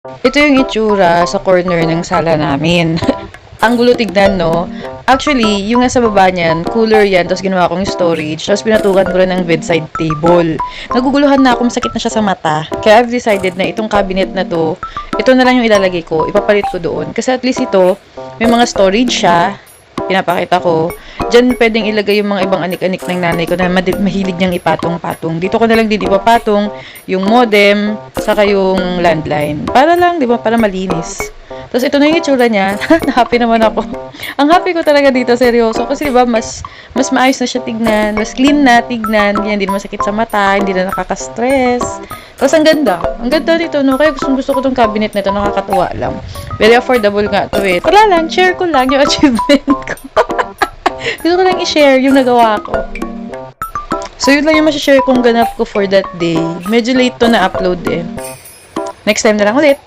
Ito yung itsura sa corner ng sala namin. Ang gulo tignan, no? Actually, yung nasa baba niyan, cooler yan, tapos ginawa kong storage, tapos pinatukan ko rin ng bedside table. Naguguluhan na ako, masakit na siya sa mata. Kaya I've decided na itong cabinet na to, ito na lang yung ilalagay ko, ipapalit ko doon. Kasi at least ito, may mga storage siya, pinapakita ko. Diyan pwedeng ilagay yung mga ibang anik-anik ng nanay ko na mahilig niyang ipatong-patong. Dito ko na lang din ipapatong yung modem, saka yung landline. Para lang, di ba, para malinis. Tapos ito na yung itsura niya. Happy naman ako. Ang happy ko talaga dito, seryoso. Kasi diba, mas maayos na siya tignan. Mas clean na tignan. Hindi na masakit sa mata. Hindi na nakaka-stress. Tapos ang ganda. Ang ganda nito, no? Kaya gusto ko tong cabinet na ito. Nakakatuwa lang. Very affordable nga to eh. Wala lang, share ko lang yung achievement ko. Gusto ko lang i-share yung nagawa ko. So, yun lang yung masashare kong ganap ko for that day. Medyo late to na-upload eh. Next time na lang ulit.